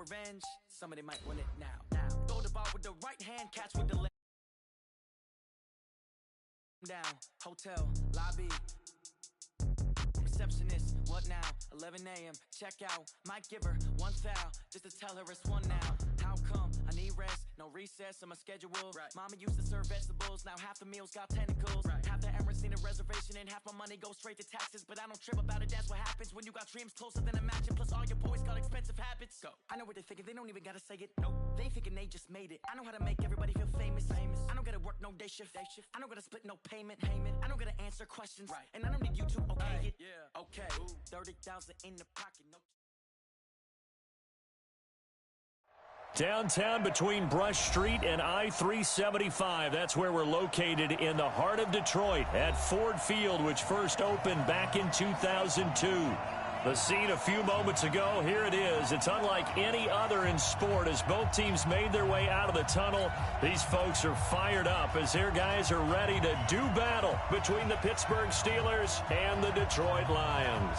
revenge, somebody might win it now. Throw the ball with the right hand, catch with the left. Down, hotel, lobby. Receptionist, what now? 11 a.m. Check out. Might give her one foul just to tell her it's one now. How come? I need rest, no recess on my schedule. Right. Mama used to serve vegetables, now half the meals got tentacles. Right. Half the errands need a reservation and half my money goes straight to taxes. But I don't trip about it, that's what happens when you got dreams closer than a mansion. Plus all your boys got expensive habits. Go. I know what they're thinking, they don't even gotta say it. Nope. They thinking they just made it. I know how to make everybody feel famous. I don't gotta work no day shift. I don't gotta split no payment. I don't gotta answer questions. Right. And I don't need you to okay it. Yeah. Okay. Ooh. 30,000 in the pocket. No. Downtown between Brush Street and I-375. That's where we're located in the heart of Detroit at Ford Field, which first opened back in 2002. The scene a few moments ago, here it is. It's unlike any other in sport as both teams made their way out of the tunnel. These folks are fired up as their guys are ready to do battle between the Pittsburgh Steelers and the Detroit Lions.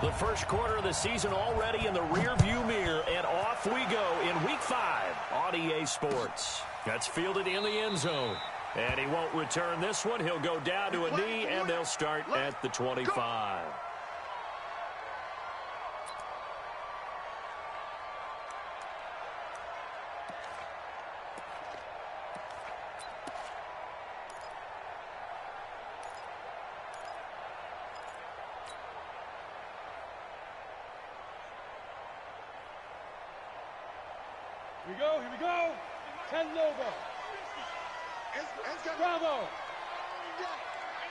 The first quarter of the season already in the rearview mirror, and off we go in Week 5 on EA Sports. That's fielded in the end zone. And he won't return this one. He'll go down to a knee, and they'll start at the 25. Here we go. 10 logo. Bravo.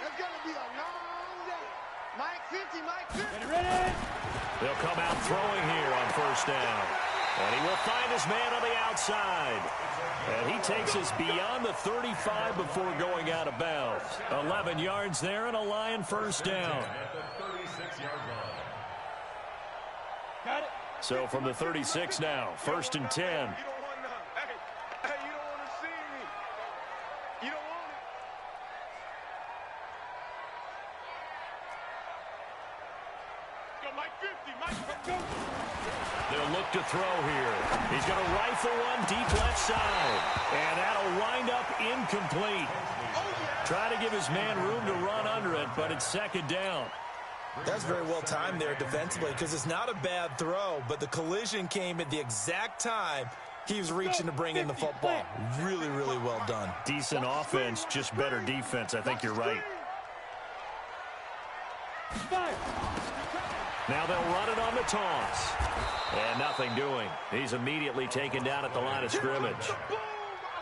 It's going to be a long day. Mike 50, Mike 50. Ready? They'll come out throwing here on first down. And he will find his man on the outside. And he takes us beyond the 35 before going out of bounds. 11 yards there and a Lion first down. Got it. So from the 36 now, 1st and 10. They'll look to throw here. He's going to rifle one deep left side. And that'll wind up incomplete. Try to give his man room to run under it, but it's second down. That's very well timed there defensively because it's not a bad throw, but the collision came at the exact time he was reaching to bring in the football. Really, really well done. Decent offense, just better defense. I think you're right. Now they'll run it on the toss. And nothing doing. He's immediately taken down at the line of scrimmage.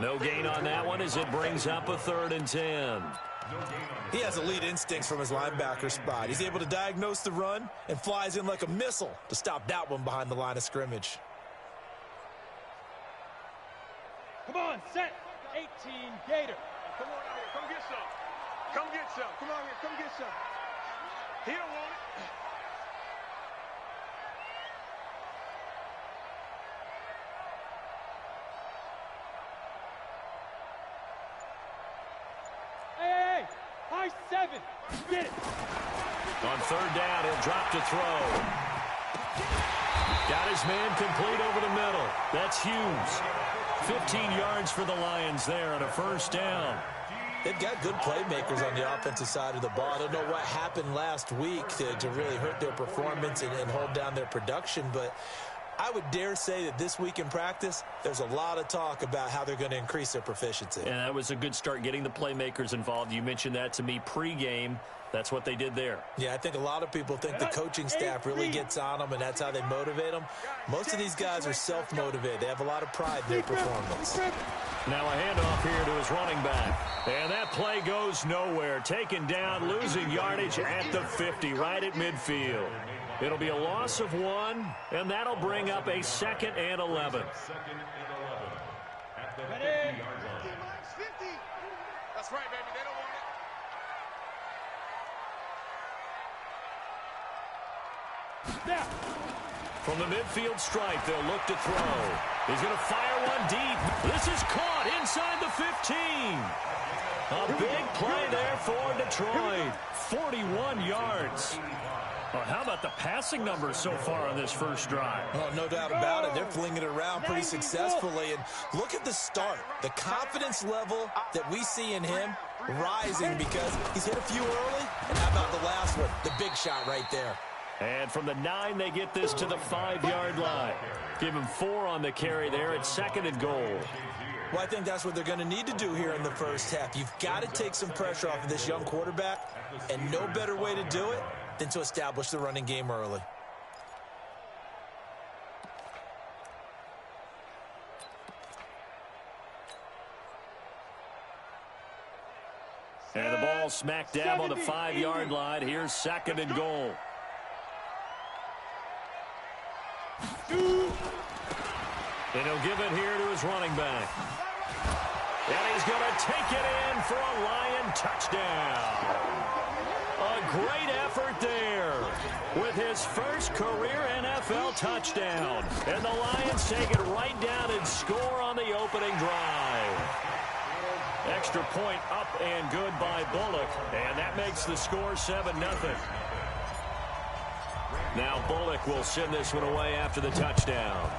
No gain on that one as it brings up a 3rd and 10. He has elite instincts from his linebacker spot. He's able to diagnose the run and flies in like a missile to stop that one behind the line of scrimmage. Come on, set. 18, Gator. Come on out here. Come get some. Come get some. Come on here. Come get some. He don't want it. Hey, high 7. Get it. On 3rd down, he'll drop to throw. Got his man complete over the middle. That's Hughes. 15 yards for the Lions there on a first down. They've got good playmakers on the offensive side of the ball. I don't know what happened last week to really hurt their performance and hold down their production, but I would dare say that this week in practice, there's a lot of talk about how they're going to increase their proficiency. And that was a good start getting the playmakers involved. You mentioned that to me pregame. That's what they did there. Yeah, I think a lot of people think the coaching staff really gets on them, and that's how they motivate them. Most of these guys are self-motivated. They have a lot of pride in their performance. Now a handoff here to his running back. And that play goes nowhere. Taken down, losing yardage at the 50, right at midfield. It'll be a loss of 1, and that'll bring up a 2nd and 11. Ready? That's right, baby. They don't want it. Snap. From the midfield stripe, they'll look to throw. He's going to fire one deep. This is caught inside the 15. A big play there for Detroit. 41 yards. Well, how about the passing numbers so far on this first drive? Oh, no doubt about it. They're flinging it around pretty successfully. And look at the start. The confidence level that we see in him rising because he's hit a few early. And how about the last one? The big shot right there. And from the 9, they get this to the 5-yard line. Give him 4 on the carry there at 2nd and goal. Well, I think that's what they're going to need to do here in the first half. You've got to take some pressure off of this young quarterback, and no better way to do it than to establish the running game early. And the ball smack dab on the 5-yard line. Here's 2nd and goal. And he'll give it here to his running back. And he's going to take it in for a Lion touchdown. A great effort there with his first career NFL touchdown. And the Lions take it right down and score on the opening drive. Extra point up and good by Bullock. And that makes the score 7-0. Now Bullock will send this one away after the touchdown.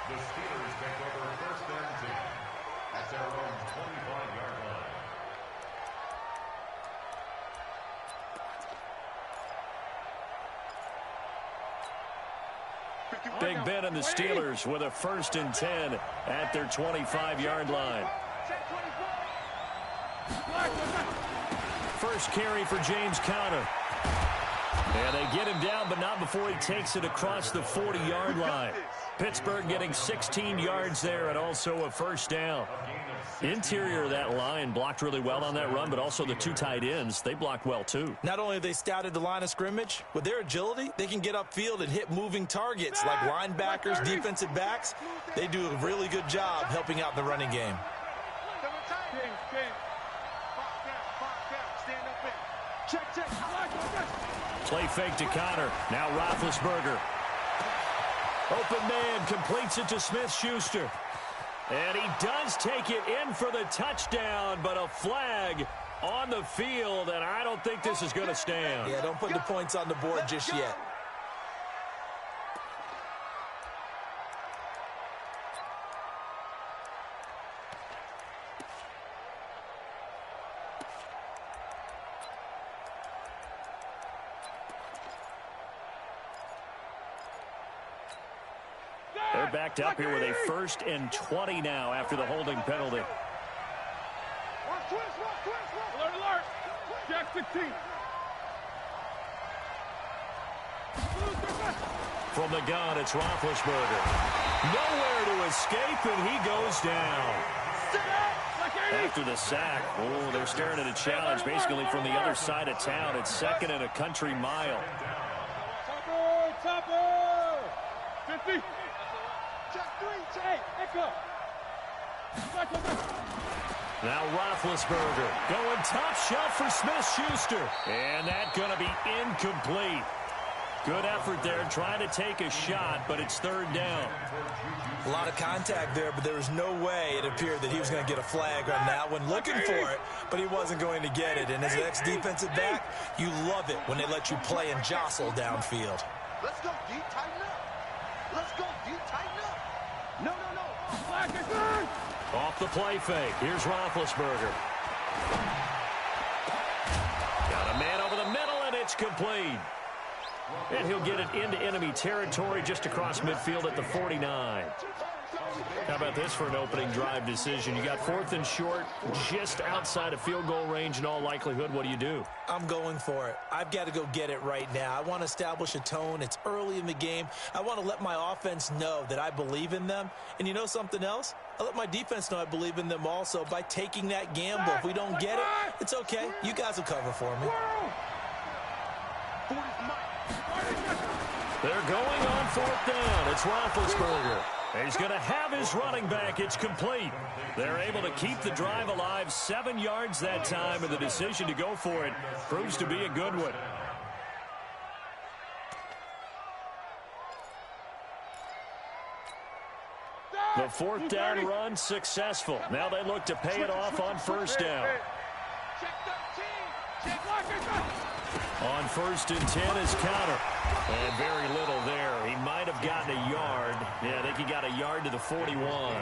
The Steelers take over 1st and 10 at their own 25-yard line. Big Ben and the Steelers with a 1st and 10 at their 25-yard line. First carry for James Conner. And they get him down, but not before he takes it across the 40-yard line. Pittsburgh getting 16 yards there and also a 1st down. Interior of that line blocked really well on that run, but also the 2 tight ends, they blocked well too. Not only have they scouted the line of scrimmage, with their agility, they can get upfield and hit moving targets like linebackers, defensive backs. They do a really good job helping out the running game. Play fake to Conner. Now Roethlisberger. Open man completes it to Smith-Schuster. And he does take it in for the touchdown, but a flag on the field, and I don't think this is going to stand. Yeah, don't put the points on the board just yet. They're backed up here with a 1st and 20 now after the holding penalty. Alert, alert. Jack 16. From the gun, it's Roethlisberger. Nowhere to escape, and he goes down. After the sack, oh, they're staring at a challenge basically from the other side of town. It's 2nd and a country mile. Topper! 50. Now Roethlisberger going top shelf for Smith-Schuster. And that's going to be incomplete. Good effort there trying to take a shot, but it's 3rd down. A lot of contact there, but there was no way it appeared that he was going to get a flag on that one. Looking for it, but he wasn't going to get it. And as an ex-defensive back, you love it when they let you play and jostle downfield. Let's go deep, tighten up. Let's go deep, tighten up. No. Off the play fake. Here's Roethlisberger. Got a man over the middle, and it's complete. And he'll get it into enemy territory just across midfield at the 49. How about this for an opening drive decision? You got 4th and short, just outside of field goal range in all likelihood. What do you do? I'm going for it. I've got to go get it right now. I want to establish a tone. It's early in the game. I want to let my offense know that I believe in them. And you know something else? I let my defense know I believe in them also by taking that gamble. If we don't get it, it's okay. You guys will cover for me. They're going on 4th down. It's Roethlisberger. He's going to have his running back. It's complete. They're able to keep the drive alive. 7 yards that time, and the decision to go for it proves to be a good one. The 4th down run successful. Now they look to pay it off on 1st down. On 1st and 10 is counter. And very little there. He might have gotten a yard. Yeah, I think he got a yard to the 41.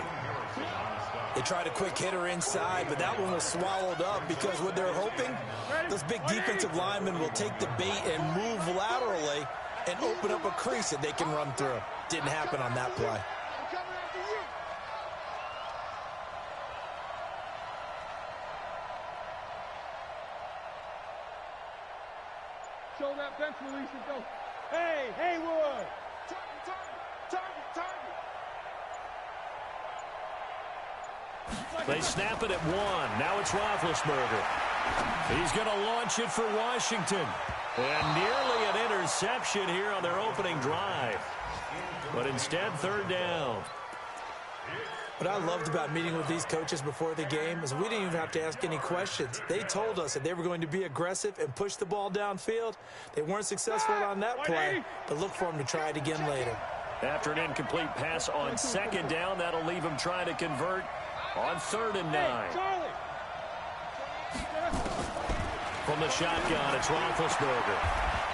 They tried a quick hitter inside, but that one was swallowed up because what they're hoping, those big defensive linemen will take the bait and move laterally and open up a crease that they can run through. Didn't happen on that play. Show that bench release and go. Hey, Haywood! Target! They snap it at 1. Now it's Roethlisberger. He's going to launch it for Washington. And nearly an interception here on their opening drive. But instead, 3rd down. What I loved about meeting with these coaches before the game is we didn't even have to ask any questions. They told us that they were going to be aggressive and push the ball downfield. They weren't successful on that play, but look for them to try it again later. After an incomplete pass on 2nd down, that'll leave him trying to convert on 3rd and 9. From the shotgun, it's Roethlisberger.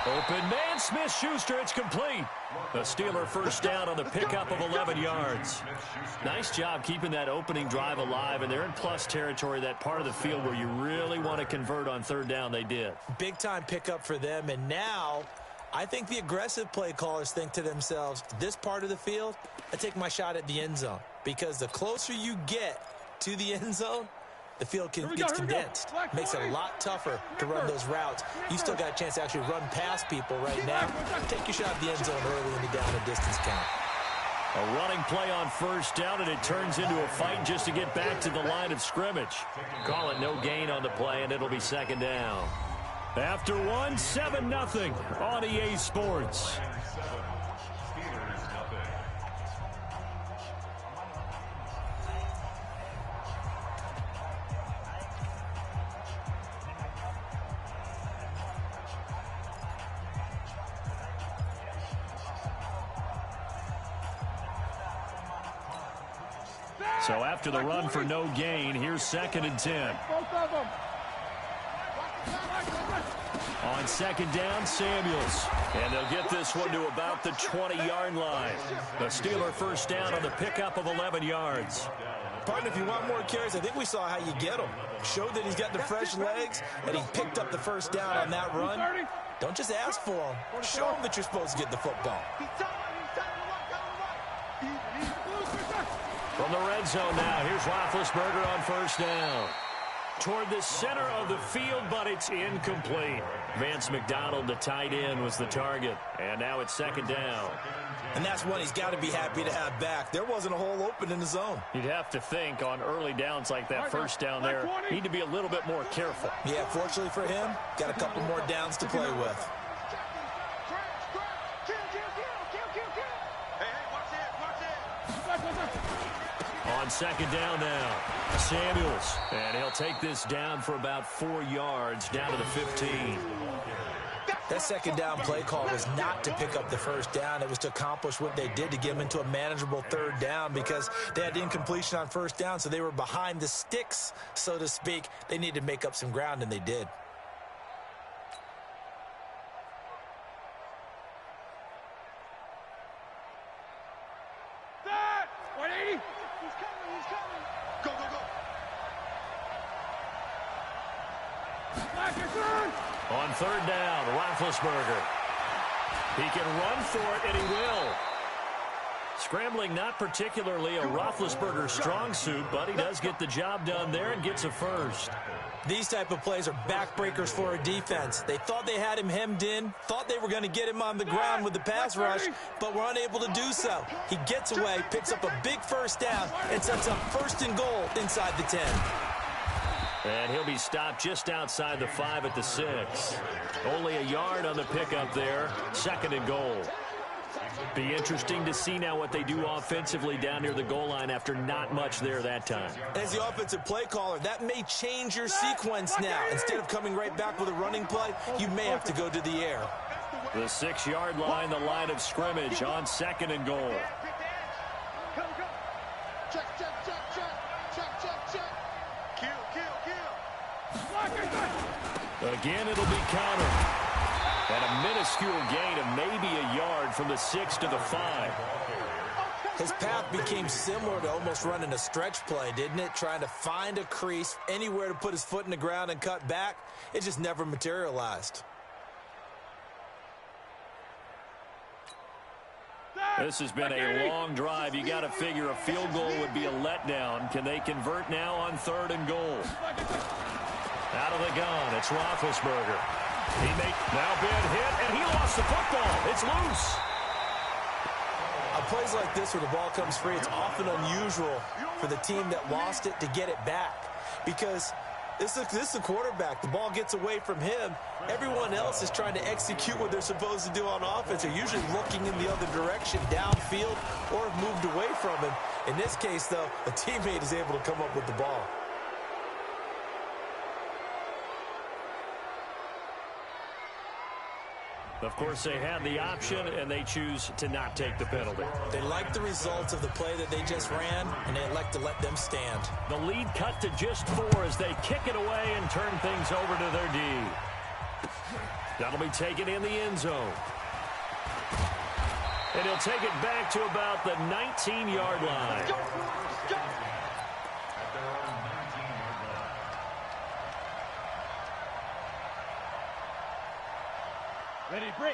Open man, Smith-Schuster, it's complete. The Steeler 1st down on the pickup of 11 yards. Nice job keeping that opening drive alive, and they're in plus territory, that part of the field where you really want to convert on 3rd down. They did. Big-time pickup for them, and now I think the aggressive play callers think to themselves, this part of the field, I take my shot at the end zone, because the closer you get to the end zone, the field gets condensed. Makes it a lot tougher to run those routes. You still got a chance to actually run past people right now. Take your shot at the end zone early in the down and distance count. A running play on 1st down, and it turns into a fight just to get back to the line of scrimmage. Call it no gain on the play, and it'll be 2nd down. After 1, 7-0 on EA Sports. So after the run for no gain, here's 2nd and 10. On 2nd down, Samuels. And they'll get this one to about the 20-yard line. The Steeler 1st down on the pickup of 11 yards. Partner, if you want more carries, I think we saw how you get them. Showed that he's got the fresh legs, and he picked up the 1st down on that run. Don't just ask for him. Show him that you're supposed to get the football. From the red zone now, here's Roethlisberger on 1st down. Toward the center of the field, but it's incomplete. Vance McDonald, the tight end, was the target. And now it's 2nd down. And that's one he's got to be happy to have back. There wasn't a hole open in the zone. You'd have to think on early downs like that 1st down there, need to be a little bit more careful. Yeah, fortunately for him, got a couple more downs to play with. On 2nd down now, Samuels. And he'll take this down for about 4 yards, down to the 15. That 2nd down play call was not to pick up the 1st down. It was to accomplish what they did to get them into a manageable 3rd down because they had incompletion on 1st down, so they were behind the sticks, so to speak. They needed to make up some ground, and they did. On 3rd down, Roethlisberger. He can run for it, and he will. Scrambling not particularly a Roethlisberger strong suit, but he does get the job done there and gets a 1st. These type of plays are backbreakers for a defense. They thought they had him hemmed in, thought they were going to get him on the ground with the pass rush, but were unable to do so. He gets away, picks up a big 1st down, and sets up 1st and goal inside the 10. And he'll be stopped just outside the 5 at the 6. Only a yard on the pickup there. 2nd and goal. Be interesting to see now what they do offensively down near the goal line after not much there that time. As the offensive play caller, that may change your sequence now. Instead of coming right back with a running play, you may have to go to the air. The 6-yard line, the line of scrimmage on 2nd and goal. Check. Again, it'll be countered. And a minuscule gain of maybe a yard from the 6 to the 5. His path became similar to almost running a stretch play, didn't it? Trying to find a crease, anywhere to put his foot in the ground and cut back. It just never materialized. This has been a long drive. You got to figure a field goal would be a letdown. Can they convert now on 3rd and goal? Out of the gun, it's Roethlisberger. Teammate now been hit, and he lost the football. It's loose. On plays like this where the ball comes free, it's often unusual for the team that lost it to get it back. Because this is the quarterback. The ball gets away from him. Everyone else is trying to execute what they're supposed to do on offense. They're usually looking in the other direction, downfield, or have moved away from him. In this case, though, a teammate is able to come up with the ball. Of course, they had the option, and they choose to not take the penalty. They like the results of the play that they just ran, and they elect to let them stand. The lead cut to just 4 as they kick it away and turn things over to their D. That'll be taken in the end zone. And he'll take it back to about the 19-yard line.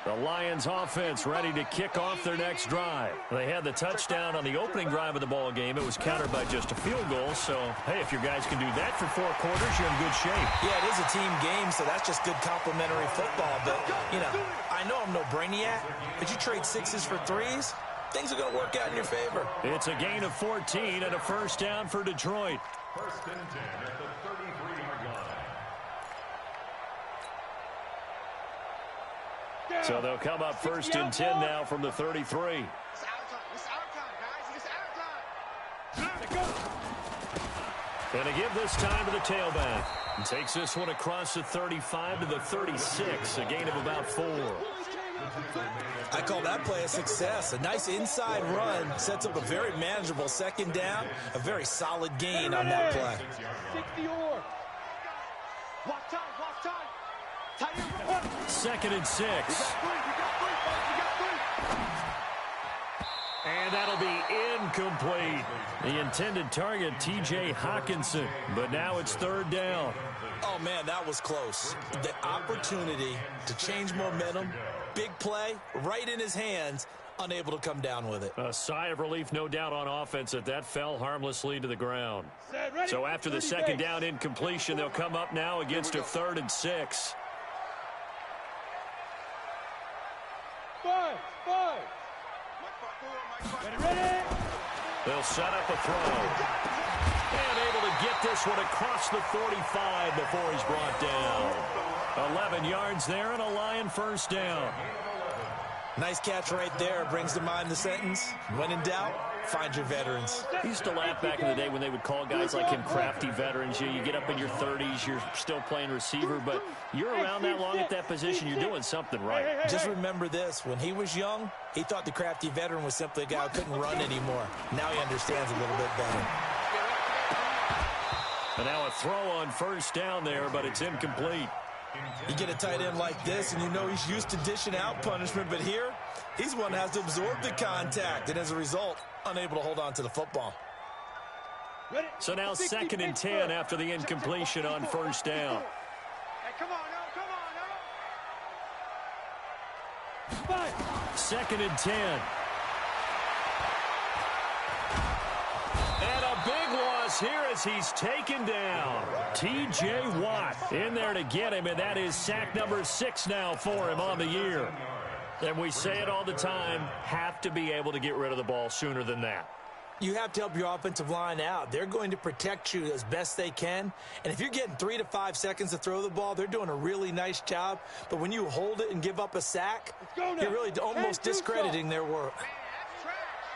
The Lions offense ready to kick off their next drive. They had the touchdown on the opening drive of the ball game. It was countered by just a field goal. So, hey, if your guys can do that for 4 quarters, you're in good shape. Yeah, it is a team game, so that's just good complementary football. But, you know, I know I'm no brainiac, but you trade 6s for 3s, things are going to work out in your favor. It's a gain of 14 and a first down for Detroit. 1st and 10 at the 33-yard line. So they'll come up 1st and 10 now from the 33. It's our time. It's our time, guys. It's our time. And to give this time to the tailback. And takes this one across the 35 to the 36. A gain of about 4. I call that play a success. A nice inside run sets up a very manageable 2nd down. A very solid gain on that play. 60 or. Walk time. 2nd and 6. And that'll be incomplete. The intended target, T.J. Hockenson. But now it's 3rd down. Oh, man, that was close. The opportunity to change momentum, big play, right in his hands, unable to come down with it. A sigh of relief, no doubt, on offense that fell harmlessly to the ground. So after the 2nd down incompletion, they'll come up now against a 3rd and 6. 5. Ready. They'll set up a throw. And able to get this one across the 45 before he's brought down. 11 yards there and a Lion first down. Nice catch right there. Brings to mind the sentence, when in doubt, find your veterans. I used to laugh back in the day when they would call guys like him crafty veterans. You get up in your 30s, you're still playing receiver, but you're around that long at that position, you're doing something right. Just remember this. When he was young, he thought the crafty veteran was simply a guy who couldn't run anymore. Now he understands a little bit better. And now a throw on first down there, but it's incomplete. You get a tight end like this, and you know he's used to dishing out punishment, but here, he's one that has to absorb the contact, and as a result, unable to hold on to the football. So now 2nd and 10 after the incompletion on first down. Hey, come on now. 2nd and 10. And a big loss here as he's taken down. T.J. Watt in there to get him, and that is sack number 6 now for him on the year. And we say it all the time, have to be able to get rid of the ball sooner than that. You have to help your offensive line out. They're going to protect you as best they can. And if you're getting 3 to 5 seconds to throw the ball, they're doing a really nice job. But when you hold it and give up a sack, you're really almost discrediting their work. Man, that's trash.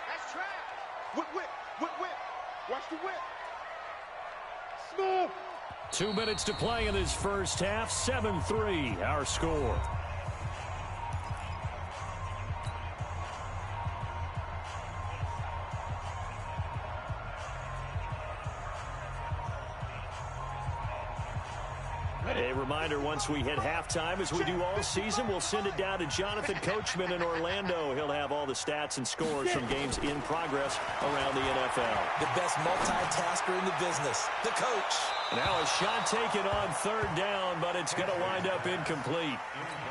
That's trash. Whip. Watch the whip. Smooth. 2 minutes to play in this first half. 7-3, our score. A reminder reminder, once we hit halftime, as we do all season, we'll send it down to Jonathan Coachman in Orlando. He'll have all the stats and scores from games in progress around the NFL. The best multitasker in the business, the coach. Now a shot taken on third down, but it's going to wind up incomplete.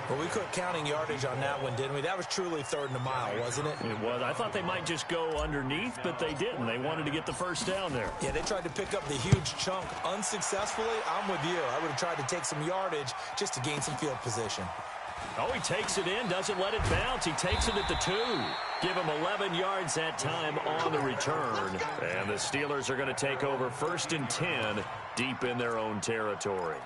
Well, we quit counting yardage on that one, didn't we? That was truly third and a mile, wasn't it? It was. I thought they might just go underneath, but they didn't. They wanted to get the first down there. Yeah, they tried to pick up the huge chunk unsuccessfully. I'm with you. I would have tried to take some yardage just to gain some field position. Oh, he takes it in, doesn't let it bounce. He takes it at the 2. Give him 11 yards that time on the return. And the Steelers are going to take over 1st and 10 deep in their own territory.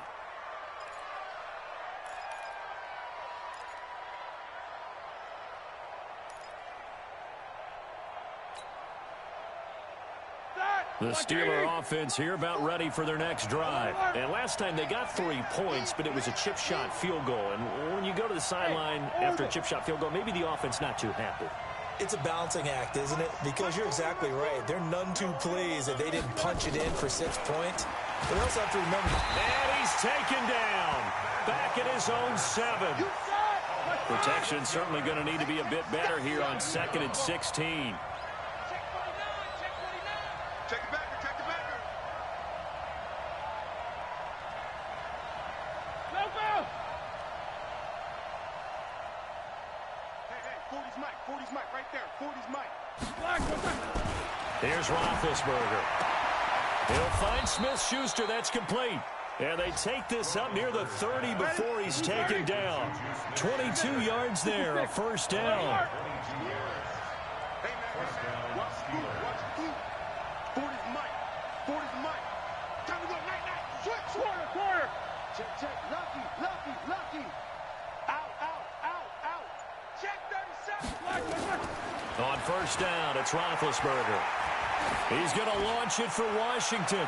The Steeler offense here about ready for their next drive. And last time they got 3 points, but it was a chip shot field goal. And when you go to the sideline after a chip shot field goal, maybe the offense not too happy. It's a balancing act, isn't it? Because you're exactly right. They're none too pleased that they didn't punch it in for 6 points. But we also have to remember. And he's taken down. Back at his own 7. Protection certainly going to need to be a bit better here on 2nd and 16. Check the backer, check the backer. No foul. Hey, 40's Mike, 40's Mike, right there. 40's Mike. Here's Roethlisberger. He'll find Smith-Schuster. That's complete. And they take this up near the 30 before he's taken down. 22 yards there, a first down. Hey, man, watch the food, watch the food. 40's Mike, 40's Mike. Time to go, night, switch. Quarter. Check. Lucky. Out. Check 37. On first down, it's Roethlisberger. He's going to launch it for Washington.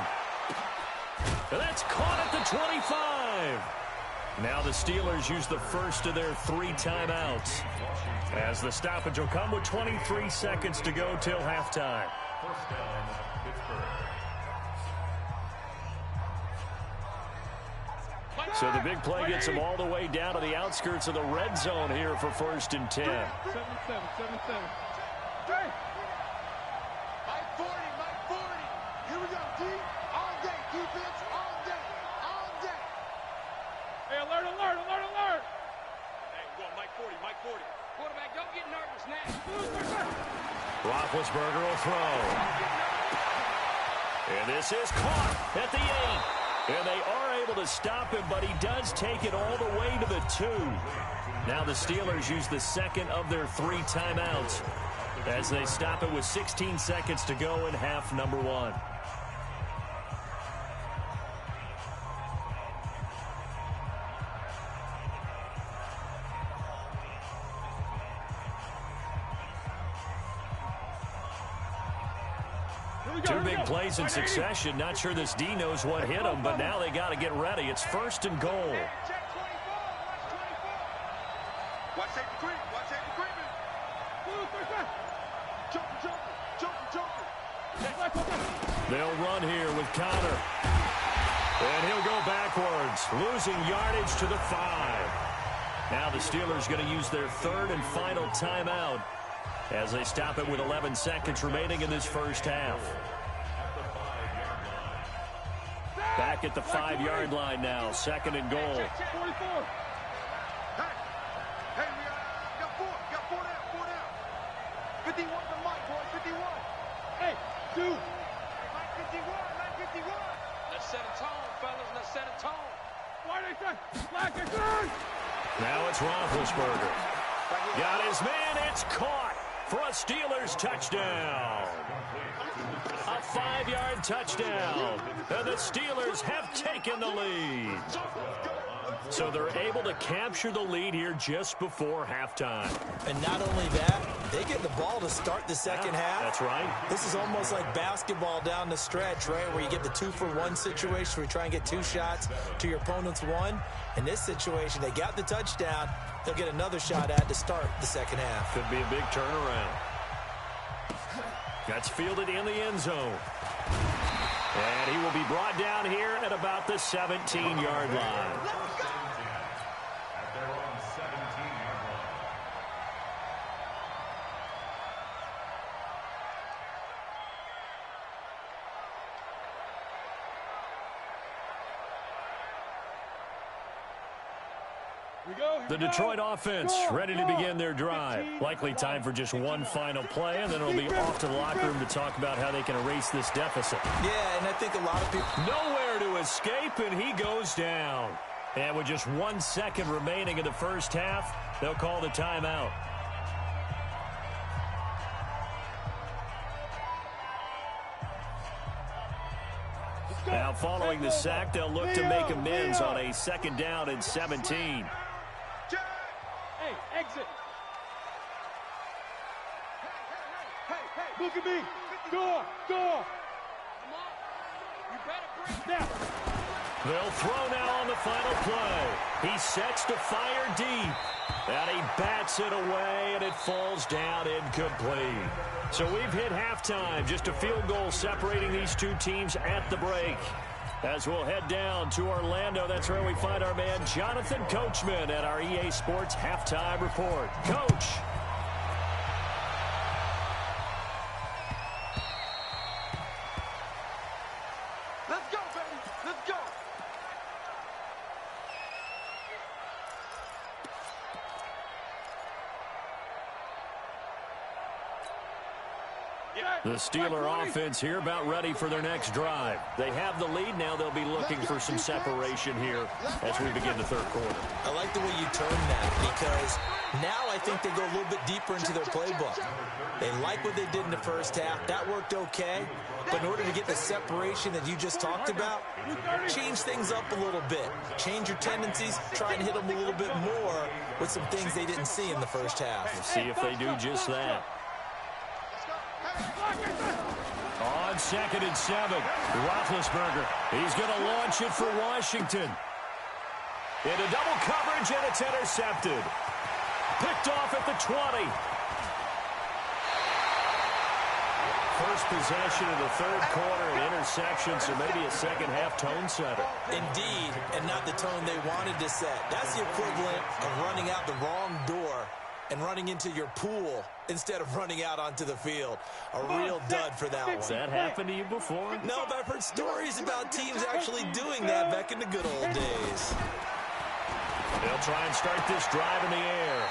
And that's caught at the 25. Now the Steelers use the first of their 3 timeouts, as the stoppage will come with 23 seconds to go till halftime. First down, Pittsburgh. So the big play gets them all the way down to the outskirts of the red zone here for 1st and 10. 7-7. Hey. Mike 40. Here we go, D. All day. Defense, all day. Hey, alert. Hey, go, Mike 40. Quarterback, don't get nervous now. Roethlisberger will throw. And this is caught at the 8. And they are able to stop him, but he does take it all the way to the 2. Now the Steelers use the second of their 3 timeouts as they stop it with 16 seconds to go in half number 1. Two big plays in succession. Not sure this D knows what hit him, but now they got to get ready. It's 1st and goal. Check 24. Watch safety creep. Jumper. They'll run here with Connor. And he'll go backwards, losing yardage to the 5. Now the Steelers going to use their 3rd and final timeout as they stop it with 11 seconds remaining in this first half. Back at the 5-yard line now, 2nd and goal. 44. Hey, we got 4 down. 51 for Mike, boy, 51. Hey, 2. Mike 51. Let's set a tone, fellas. Let's set a tone. Why they say? Black and turn. Now it's Roethlisberger. Got his man. It's caught for a Steelers touchdown. A 5-yard touchdown. And the Steelers have taken the lead. So they're able to capture the lead here just before halftime. And not only that, they get the ball to start the second half. That's right. This is almost like basketball down the stretch, right, where you get the 2-for-1 situation where you try and get 2 shots to your opponent's 1. In this situation, they got the touchdown. They'll get another shot at to start the second half. Could be a big turnaround. That's fielded in the end zone. And he will be brought down here at about the 17-yard line. At their own 17-yard line. The Detroit offense ready to begin their drive. Likely time for just one final play, and then it'll be off to the locker room to talk about how they can erase this deficit. Yeah, and I think a lot of people... Nowhere to escape, and he goes down. And with just 1 second remaining in the first half, they'll call the timeout. Now following the sack, they'll look to make amends on a 2nd down and 17. Hey, exit. Hey, look at me. Door. You better bring down. They'll throw now on the final play. He sets to fire deep. And he bats it away, and it falls down incomplete. So we've hit halftime. Just a field goal separating these two teams at the break. As we'll head down to Orlando, that's where we find our man Jonathan Coachman at our EA Sports Halftime Report. Coach. Let's go, baby. Let's go. The Steeler offense here about ready for their next drive. They have the lead. Now they'll be looking for some separation here as we begin the third quarter. I like the way you term that because now I think they go a little bit deeper into their playbook. They like what they did in the first half. That worked okay. But in order to get the separation that you just talked about, change things up a little bit. Change your tendencies. Try and hit them a little bit more with some things they didn't see in the first half. We'll see if they do just that. On 2nd and 7, Roethlisberger. He's going to launch it for Washington. Into double coverage, and it's intercepted. Picked off at the 20. First possession of the third quarter, an interception, so maybe a second-half tone setter. Indeed, and not the tone they wanted to set. That's the equivalent of running out the wrong door and running into your pool instead of running out onto the field. A real dud for that one. Has that happened to you before? No, but I've heard stories about teams actually doing that back in the good old days. They'll try and start this drive in the air.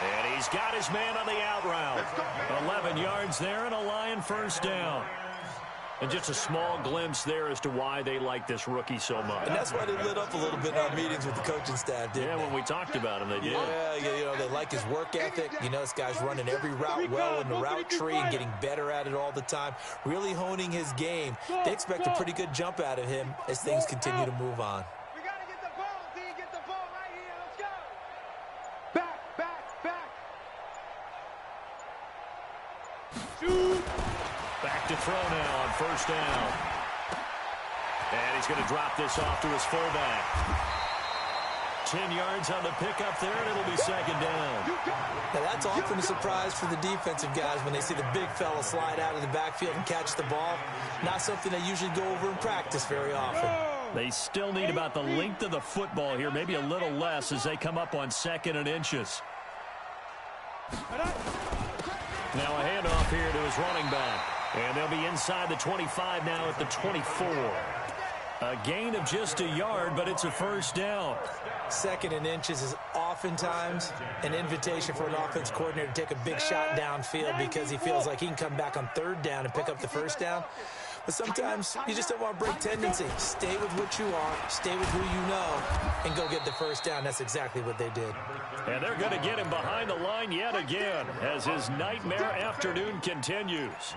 And he's got his man on the out route. 11 yards there and a Lion first down. And just a small glimpse there as to why they like this rookie so much. And that's why they lit up a little bit in our meetings with the coaching staff, didn't they? When we talked about him, they did. Yeah, you know, they like his work ethic. You know, this guy's running every route well in the route tree and getting better at it all the time, really honing his game. They expect a pretty good jump out of him as things continue to move on. We got to get the ball, D. Get the ball right here. Let's go. Back. Shoot. Back to throw now on first down. And he's going to drop this off to his fullback. 10 yards on the pickup there, and it'll be second down. Now, that's often a surprise for the defensive guys when they see the big fella slide out of the backfield and catch the ball. Not something they usually go over in practice very often. They still need about the length of the football here, maybe a little less as they come up on 2nd and inches. Now a handoff here to his running back. And they'll be inside the 25 now at the 24. A gain of just a yard, but it's a first down. 2nd and inches is oftentimes an invitation for an offense coordinator to take a big shot downfield because he feels like he can come back on 3rd down and pick up the first down. But sometimes you just don't want to break tendency. Stay with what you are, stay with who you know, and go get the first down. That's exactly what they did. And they're going to get him behind the line yet again as his nightmare afternoon continues.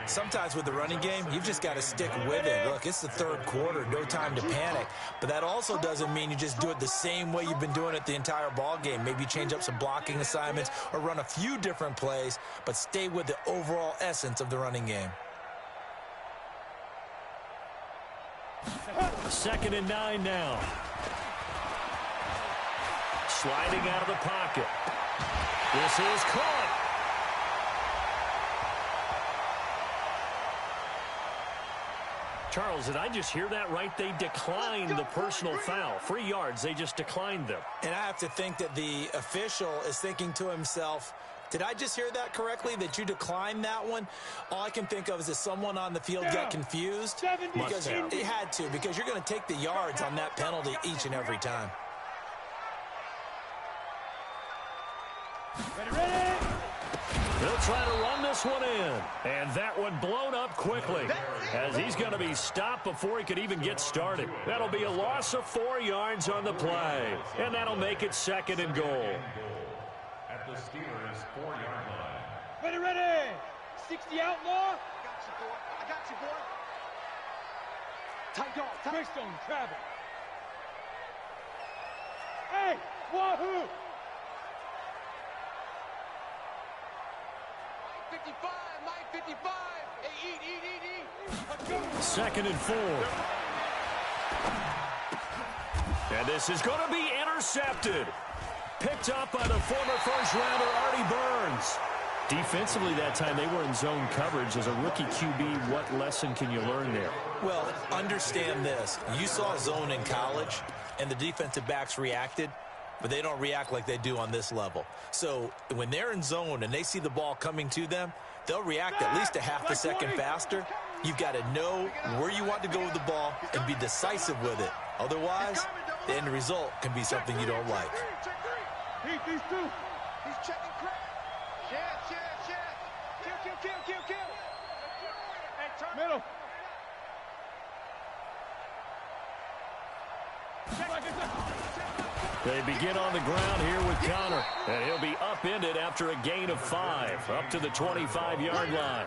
Sometimes with the running game, you've just got to stick with it. Look, it's the 3rd quarter, no time to panic. But that also doesn't mean you just do it the same way you've been doing it the entire ball game. Maybe change up some blocking assignments or run a few different plays, but stay with the overall essence of the running game. 2nd and 9 now. Sliding out of the pocket. This is caught. Charles, did I just hear that right? They declined the personal foul. 3 yards, they just declined them. And I have to think that the official is thinking to himself, did I just hear that correctly, that you declined that one? All I can think of is that someone on the field got confused. Because it had to, because you're going to take the yards on that penalty each and every time. Ready. They'll try to run this one in. And that one blown up quickly as he's going to be stopped before he could even get started. That'll be a loss of 4 yards on the play. And that'll make it 2nd and goal. At the Steelers' 4-yard line. Ready. 60 outlaw. I got you, boy. Tight dog. Quickstone, travel. Hey, wahoo! 55, Mike 55. Hey, eat. Let's go. 2nd and 4. And this is going to be intercepted. Picked up by the former first-rounder Artie Burns. Defensively that time, they were in zone coverage. As a rookie QB, what lesson can you learn there? Well, understand this. You saw zone in college, and the defensive backs reacted, but they don't react like they do on this level. So when they're in zone and they see the ball coming to them, they'll react at least a half a second faster. You've got to know where you want to go with the ball and be decisive with it. Otherwise, the end result can be something you don't like. Heat these two. He's checking crack. Kill. Hey, turn. Middle. They begin on the ground here with Connor. And he'll be upended after a gain of 5, up to the 25-yard line.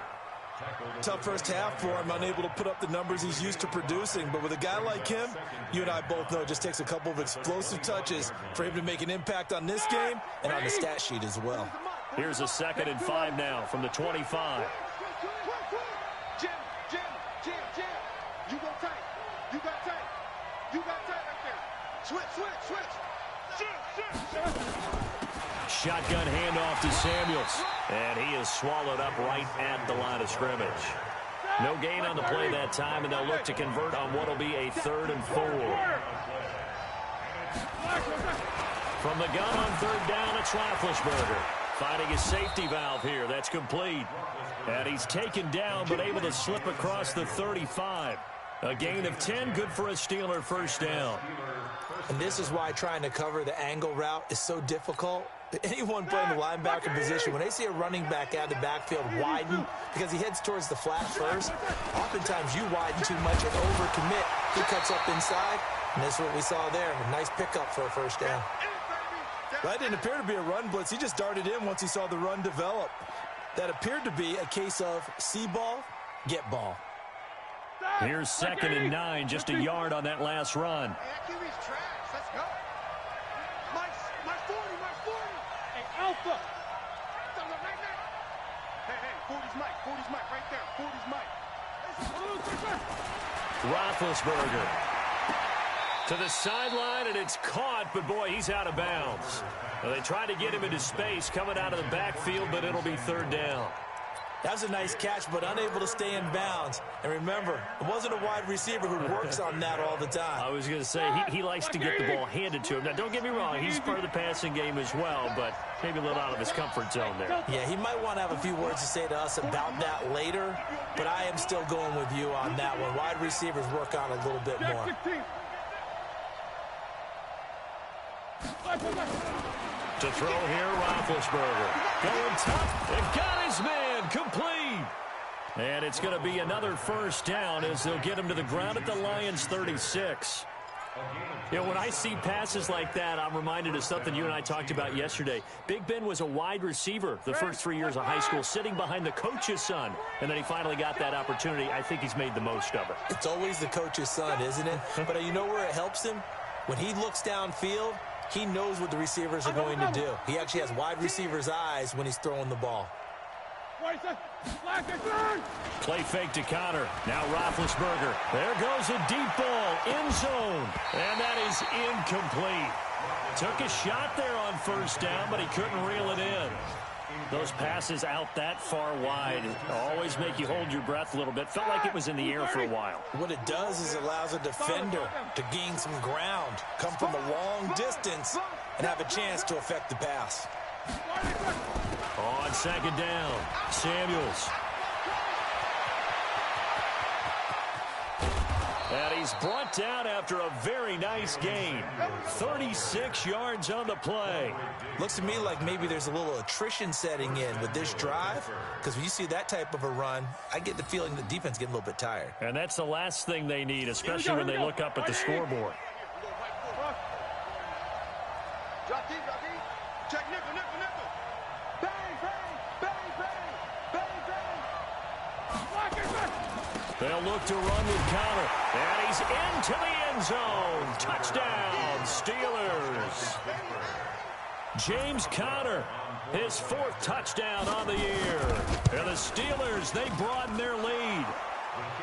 Tough first half for him, unable to put up the numbers he's used to producing. But with a guy like him, you and I both know it just takes a couple of explosive touches for him to make an impact on this game and on the stat sheet as well. Here's a 2nd and 5 now from the 25. Jim. You go tight. You got tight right there. Switch. Shotgun handoff to Samuels. And he is swallowed up right at the line of scrimmage. No gain on the play that time, and they'll look to convert on what will be a 3rd and 4. From the gun on 3rd down, it's Roethlisberger. Finding his safety valve here. That's complete. And he's taken down, but able to slip across the 35. A gain of 10, good for a Steeler first down. And this is why trying to cover the angle route is so difficult. Anyone playing the linebacker position, when they see a running back out of the backfield widen because he heads towards the flat first, oftentimes you widen too much and overcommit. He cuts up inside, and that's what we saw there. A nice pickup for a first down. That didn't appear to be a run blitz. He just darted in once he saw the run develop. That appeared to be a case of see ball, get ball. Here's 2nd and 9, just a yard on that last run. Hey, QB's trash. Let's go. My 40. Hey, Alpha. Hey, 40's Mike right there. 40's Mike. Roethlisberger to the sideline, and it's caught, but boy, he's out of bounds. Well, they tried to get him into space coming out of the backfield, but it'll be 3rd down. That was a nice catch, but unable to stay in bounds. And remember, it wasn't a wide receiver who works on that all the time. I was going to say, he likes to get the ball handed to him. Now, don't get me wrong, he's part of the passing game as well, but maybe a little out of his comfort zone there. Yeah, he might want to have a few words to say to us about that later, but I am still going with you on that one. Wide receivers work on a little bit more. To throw here, Roethlisberger. Going top and got his man complete. And it's going to be another first down as they'll get him to the ground at the Lions' 36. You know, when I see passes like that, I'm reminded of something you and I talked about yesterday. Big Ben was a wide receiver the first 3 years of high school, sitting behind the coach's son. And then he finally got that opportunity. I think he's made the most of it. It's always the coach's son, isn't it? But you know where it helps him? When he looks downfield, he knows what the receivers are going to do. He actually has wide receivers' eyes when he's throwing the ball. Play fake to Connor. Now Roethlisberger. There goes a deep ball. End zone. And that is incomplete. Took a shot there on first down, but he couldn't reel it in. Those passes out that far wide always make you hold your breath a little bit. Felt like it was in the air for a while. What it does is it allows a defender to gain some ground, come from a long distance, and have a chance to affect the pass. On second down, Samuels. And he's brought down after a very nice gain. 36 yards on the play. Looks to me like maybe there's a little attrition setting in with this drive, because when you see that type of a run, I get the feeling the defense getting a little bit tired. And that's the last thing they need, especially when they look up at the scoreboard. Drop deep, check nickel. Bang, bang, bang, bang, bang, bang. They'll look to run with Conner. And he's into the end zone. Touchdown, Steelers. James Conner, his 4th touchdown on the year. And the Steelers, they broaden their lead.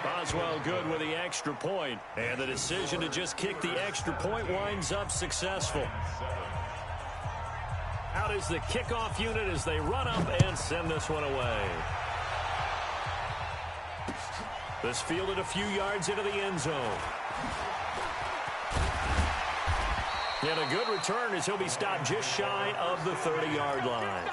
Boswell good with the extra point. And the decision to just kick the extra point winds up successful. Out is the kickoff unit as they run up and send this one away. This fielded a few yards into the end zone. And a good return as he'll be stopped just shy of the 30-yard line.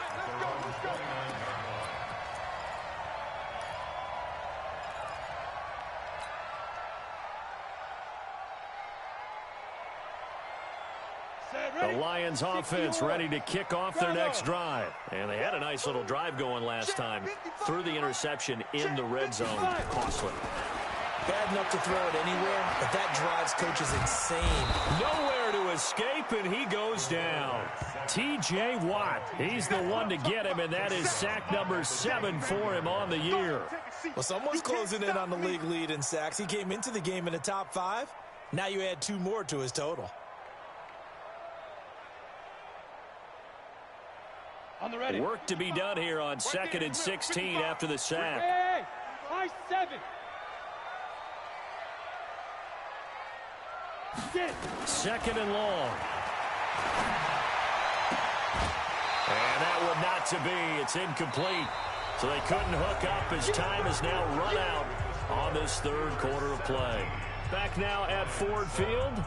The Lions offense ready to kick off their next drive. And they had a nice little drive going last time. Threw the interception in the red zone. Costly. Bad enough to throw it anywhere, but that drives coach is insane. Nowhere to escape, and he goes down. T.J. Watt, he's the one to get him, and that is sack number 7 for him on the year. Well, someone's closing in on the league lead in sacks. He came into the game in the top 5. Now you add 2 more to his total. On the ready. Work to be done here on 2nd and 16 after the sack. Hey, high 7. Sit. 2nd and long. And that would not to be. It's incomplete. So they couldn't hook up as time is now run out on this 3rd quarter of play. Back now at Ford Field.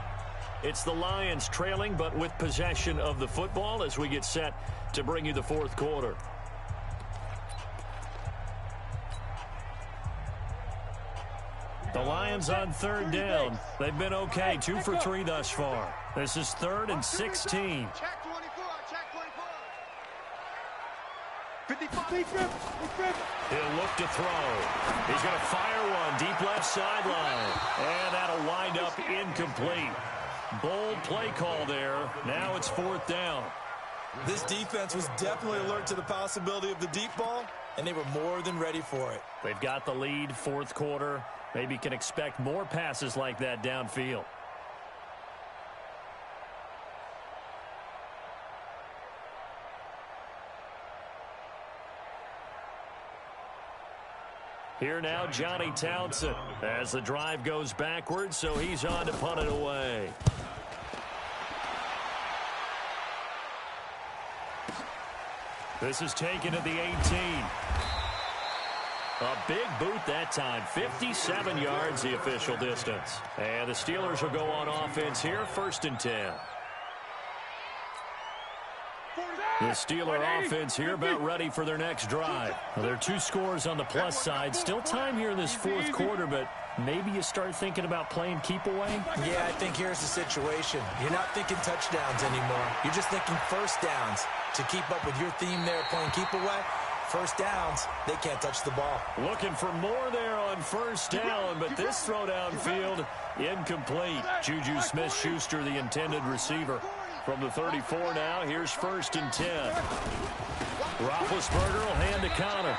It's the Lions trailing, but with possession of the football as we get set to bring you the 4th quarter. The Lions on 3rd down. They've been okay, 2 for 3 thus far. This is 3rd and 16. Check 24, check 24. 55. He'll look to throw. He's going to fire one deep left sideline. And that'll wind up incomplete. Bold play call there. Now it's 4th down. This defense was definitely alert to the possibility of the deep ball, and they were more than ready for it. They've got the lead, 4th quarter. Maybe can expect more passes like that downfield. Here now, Johnny Townsend as the drive goes backwards, so he's on to punt it away. This is taken at the 18. A big boot that time. 57 yards the official distance. And the Steelers will go on offense here, 1st and 10. The Steeler offense here about ready for their next drive. Well, there are 2 scores on the plus side. Still time here in this 4th quarter, but maybe you start thinking about playing keep away? Yeah, I think here's the situation. You're not thinking touchdowns anymore. You're just thinking 1st downs. To keep up with your theme there, playing keep away, 1st downs, they can't touch the ball. Looking for more there on 1st down, but this throw downfield, incomplete. Juju Smith-Schuster, the intended receiver. From the 34 now, here's 1st and 10. Roethlisberger will hand to Conner.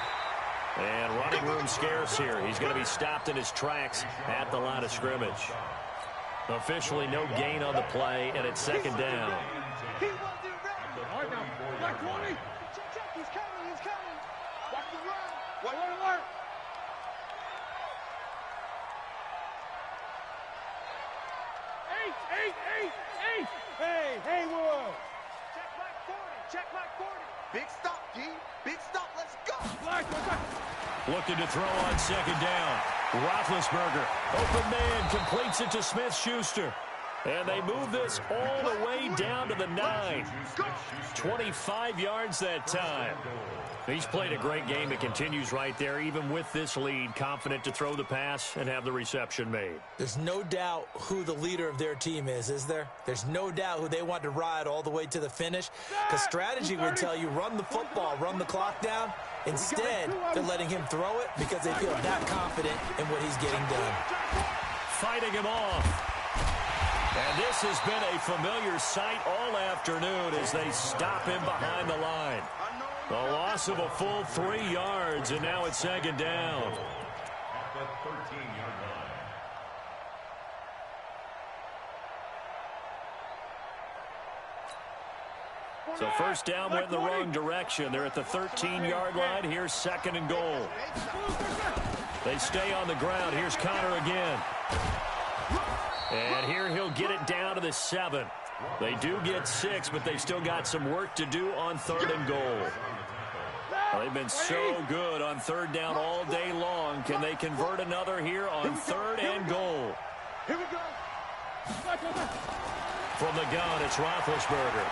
And running room scarce here. He's going to be stopped in his tracks at the line of scrimmage. Officially no gain on the play, and it's 2nd down. All right, now. Black 20. Check, he's coming. Watch the run. What alert? Eight. Hey, Haywood. check my 40. Big stop, D. Big stop. Let's go. Looking to throw on second down. Roethlisberger, open man, completes it to Smith-Schuster. And they move this all the way down to the 9. 25 yards that time. He's played a great game. It continues right there, even with this lead, confident to throw the pass and have the reception made. There's no doubt who the leader of their team is there? There's no doubt who they want to ride all the way to the finish. Because strategy would tell you, run the football, run the clock down. Instead, they're letting him throw it because they feel that confident in what he's getting done. Fighting him off. And this has been a familiar sight all afternoon as they stop him behind the line. The loss of a full 3 yards, and now it's second down. At the 13-yard line. So first down went in the wrong direction. They're at the 13-yard line. Here's second and goal. They stay on the ground. Here's Connor again. And here he'll get it down to the 7. They do get 6, but they've still got some work to do on third and goal. They've been so good on third down all day long. Can they convert another here on third and goal? Here we go. From the gun, it's Roethlisberger.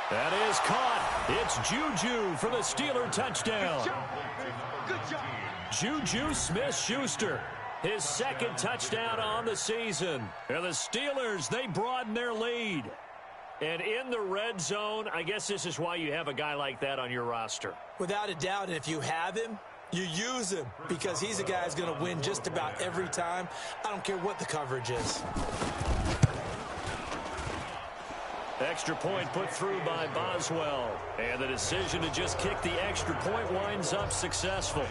That is caught. It's Juju for the Steeler touchdown. Good job. Juju Smith-Schuster, his second touchdown on the season. And the Steelers, they broaden their lead. And in the red zone, I guess this is why you have a guy like that on your roster. Without a doubt, and if you have him, you use him because he's a guy who's going to win just about every time. I don't care what the coverage is. Extra point put through by Boswell. And the decision to just kick the extra point winds up successful.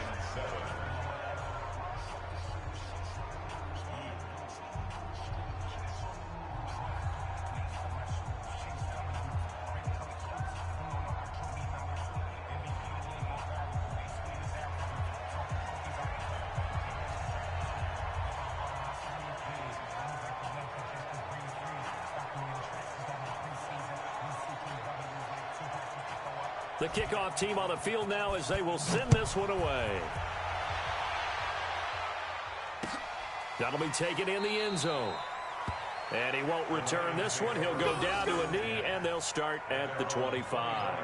The kickoff team on the field now as they will send this one away. That'll be taken in the end zone. And he won't return this one. He'll go down to a knee, and they'll start at the 25.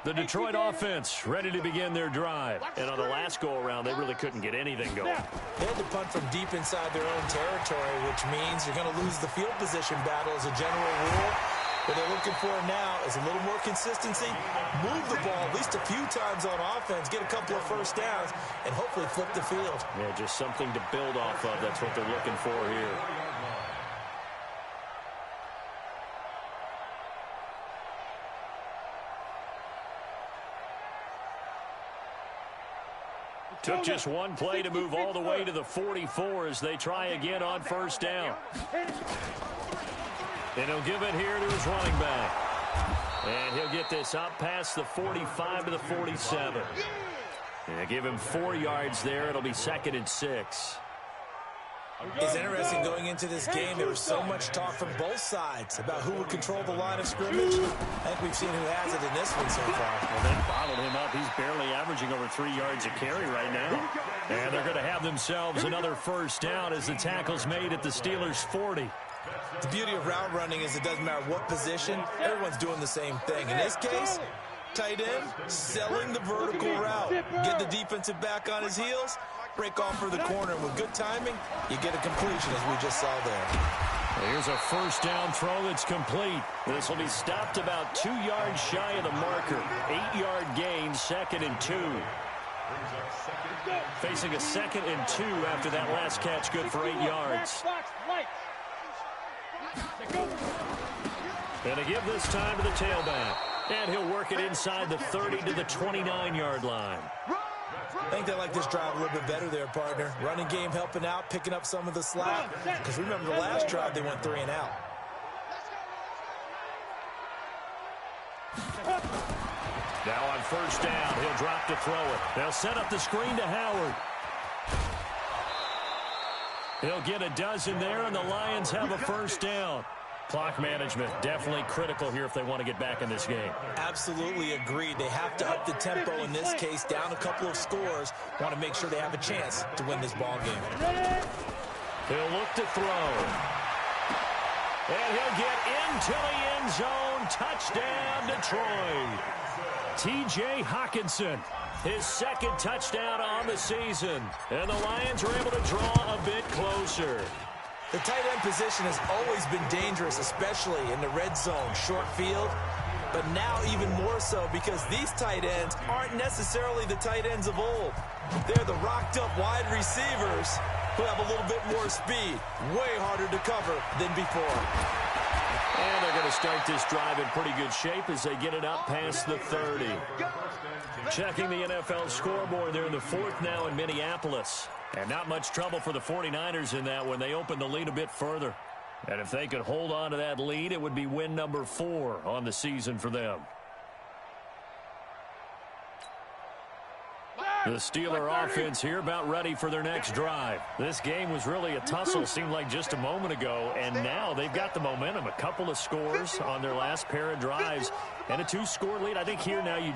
The Detroit offense ready to begin their drive. And on the last go-around, they really couldn't get anything going. They had to punt from deep inside their own territory, which means you're going to lose the field position battle as a general rule. What they're looking for now is a little more consistency, move the ball at least a few times on offense, get a couple of first downs, and hopefully flip the field. Yeah, just something to build off of. That's what they're looking for here. Took just one play to move all the way to the 44 as they try again on first down. And he'll give it here to his running back. And he'll get this up past the 45 to the 47. And give him 4 yards there. It'll be 2nd and 6. It's interesting going into this game. There was so much talk from both sides about who would control the line of scrimmage. I think we've seen who has it in this one so far. Well, they bottled him up. He's barely averaging over 3 yards a carry right now. And they're going to have themselves another first down as the tackle's made at the Steelers' 40. The beauty of route running is it doesn't matter what position. Everyone's doing the same thing. In this case, tight end, selling the vertical route. Get the defensive back on his heels, break off for the corner. And with good timing, you get a completion, as we just saw there. Here's a first down throw that's complete. This will be stopped about 2 yards shy of the marker. 8-yard gain, 2nd and 2. Facing a 2nd and 2 after that last catch, good for 8 yards. And to give this time to the tailback. And he'll work it inside the 30 to the 29-yard line. I think they like this drive a little bit better there, partner. Running game helping out, picking up some of the slack. Because remember the last drive, they went 3 and out. Now on first down, he'll drop to throw it. They'll set up the screen to Howard. He'll get a dozen there, and the Lions have a first down. Clock management definitely critical here if they want to get back in this game. Absolutely agreed. They have to up the tempo in this case, down a couple of scores. Want to make sure they have a chance to win this ball game. He'll look to throw. And he'll get into the end zone. Touchdown, Detroit. T.J. Hockenson, his second touchdown on the season. And the Lions are able to draw a bit closer. The tight end position has always been dangerous, especially in the red zone, short field. But now even more so because these tight ends aren't necessarily the tight ends of old. They're the rocked-up wide receivers who have a little bit more speed. Way harder to cover than before. And they're going to start this drive in pretty good shape as they get it up past the 30. Checking the NFL scoreboard, they're in the fourth now in Minneapolis. And not much trouble for the 49ers in that when they open the lead a bit further. And if they could hold on to that lead, it would be win number 4 on the season for them. The Steeler offense here about ready for their next drive. This game was really a tussle, seemed like just a moment ago, and now they've got the momentum. A couple of scores on their last pair of drives and a 2-score lead. I think here now you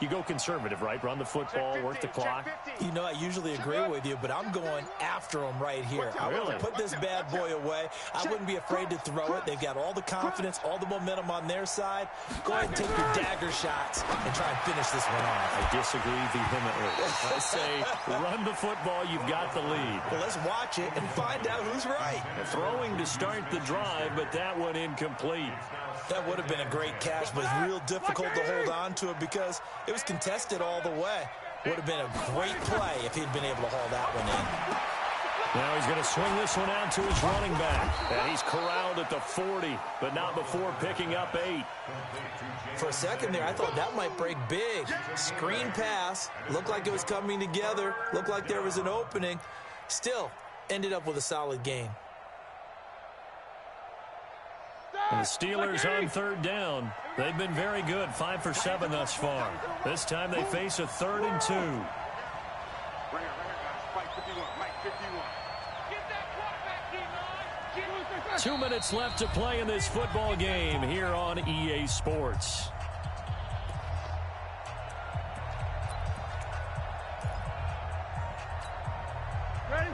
go conservative, right? Run the football, work the clock. You know, I usually agree with you, but I'm going after them right here. I want to put this bad boy away. I wouldn't be afraid to throw it. They've got all the confidence, all the momentum on their side. Go ahead and take your dagger shots and try and finish this one off. I disagree vehemently. I say run the football, you've got the lead. Well, let's watch it and find out who's right. Throwing to start the drive, but that one incomplete. That would have been a great catch, but real difficult to hold on to it because it was contested all the way. Would have been a great play if he'd been able to haul that one in. Now he's going to swing this one out to his running back. And he's corralled at the 40, but not before picking up 8. For a second there, I thought that might break big. Screen pass. Looked like it was coming together. Looked like there was an opening. Still, ended up with a solid gain. And the Steelers on third down. They've been very good, 5 for 7 thus far. This time they face a 3rd and 2. Mike 51. 2 minutes left to play in this football game here on EA Sports.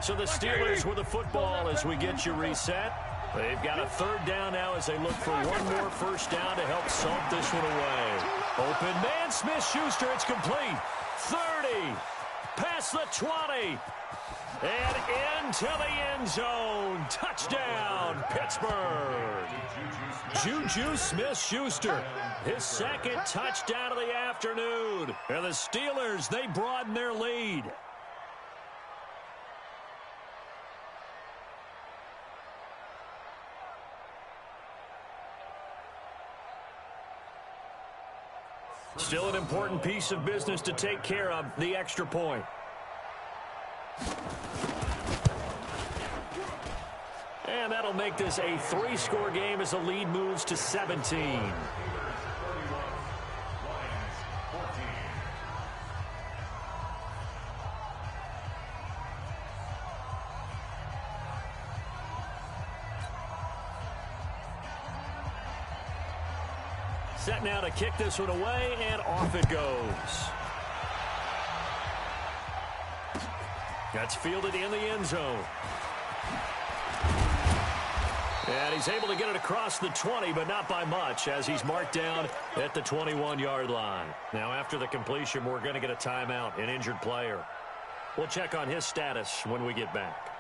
So the Steelers with the football as we get you reset. They've got a 3rd down now as they look for one more first down to help salt this one away. Open man, Smith-Schuster, it's complete. 30, past the 20, and into the end zone. Touchdown, Pittsburgh. Juju Smith-Schuster, his second touchdown of the afternoon. And the Steelers, they broaden their lead. Still an important piece of business to take care of, the extra point. And that'll make this a 3-score game as the lead moves to 17. Set now to kick this one away, and off it goes. That's fielded in the end zone. And he's able to get it across the 20, but not by much, as he's marked down at the 21-yard line. Now, after the completion, we're going to get a timeout, an injured player. We'll check on his status when we get back.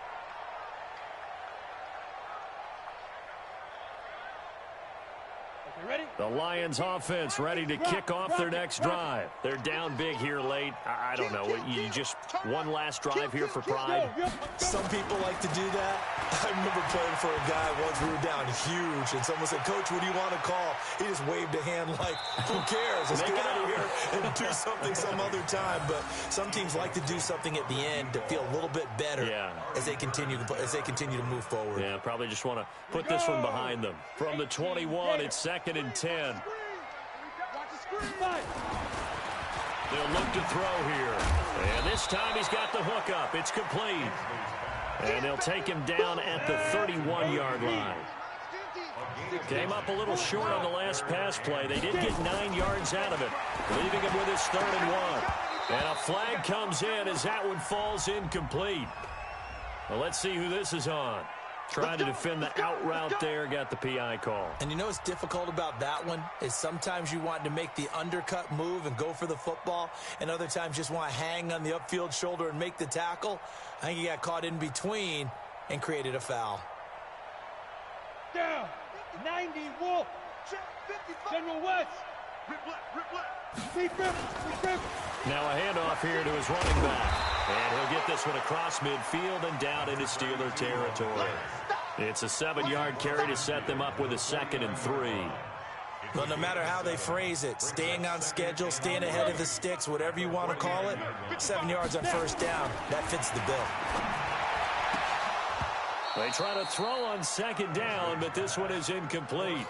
The Lions offense ready to kick off their next drive. They're down big here late. I don't know. You just one last drive here for pride? Some people like to do that. I remember playing for a guy once. We were down huge, and someone said, "Coach, what do you want to call?" He just waved a hand like, "Who cares? Let's get out of here and do something some other time." But some teams like to do something at the end to feel a little bit better as they continue to move forward. Yeah, probably just want to put this one behind them. From the 21, it's 2nd and 10. They'll look to throw here. And this time he's got the hook up. It's complete. And they'll take him down at the 31-yard line. Came up a little short on the last pass play. They did get 9 yards out of it, leaving him with his 3rd and 1. And a flag comes in as that one falls incomplete. Well, let's see who this is on. Trying to defend the out route there, got the PI call. And you know what's difficult about that one is sometimes you want to make the undercut move and go for the football, and other times just want to hang on the upfield shoulder and make the tackle. I think he got caught in between and created a foul. Down. 90 Wolf. General West. Now a handoff here to his running back. And he'll get this one across midfield and down into Steeler territory. It's a 7-yard carry to set them up with a 2nd and 3. Well, no matter how they phrase it, staying on schedule, staying ahead of the sticks, whatever you want to call it, 7 yards on 1st down, that fits the bill. They try to throw on 2nd down, but this one is incomplete.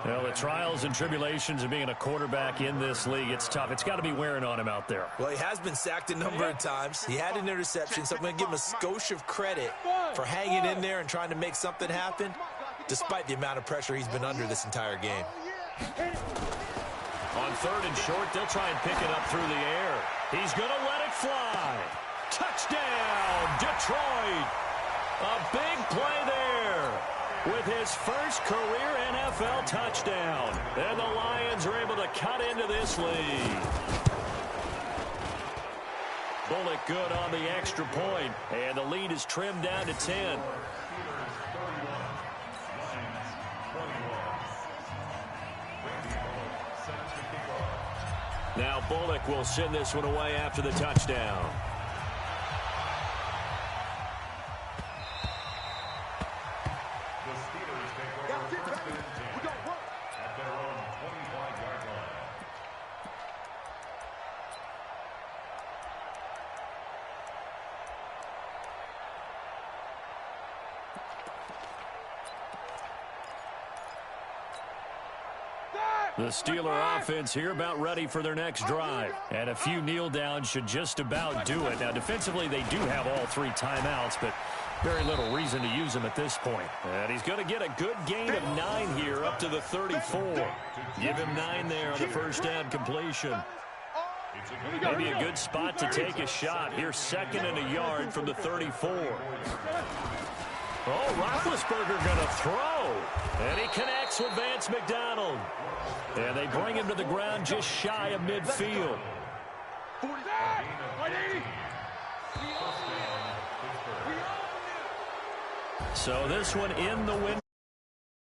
Well, the trials and tribulations of being a quarterback in this league, it's tough. It's got to be wearing on him out there. Well, he has been sacked a number of times. He had an interception, so I'm going to give him a skosh of credit for hanging in there and trying to make something happen, despite the amount of pressure he's been under this entire game. On 3rd and short, they'll try and pick it up through the air. He's going to let it fly. Touchdown, Detroit. A big play there with his first career NFL touchdown. And the Lions are able to cut into this lead. Bullock good on the extra point, and the lead is trimmed down to 10. Now Bullock will send this one away after the touchdown. The Steeler offense here about ready for their next drive. And a few kneel downs should just about do it. Now, defensively, they do have all 3 timeouts, but very little reason to use them at this point. And he's going to get a good gain of 9 here up to the 34. Give him 9 there on the 1st down completion. Maybe a good spot to take a shot. Here's 2nd and a yard from the 34. Oh, Roethlisberger going to throw. And he connects with Vance McDonald. And they bring him to the ground just shy of midfield. So this one in the win.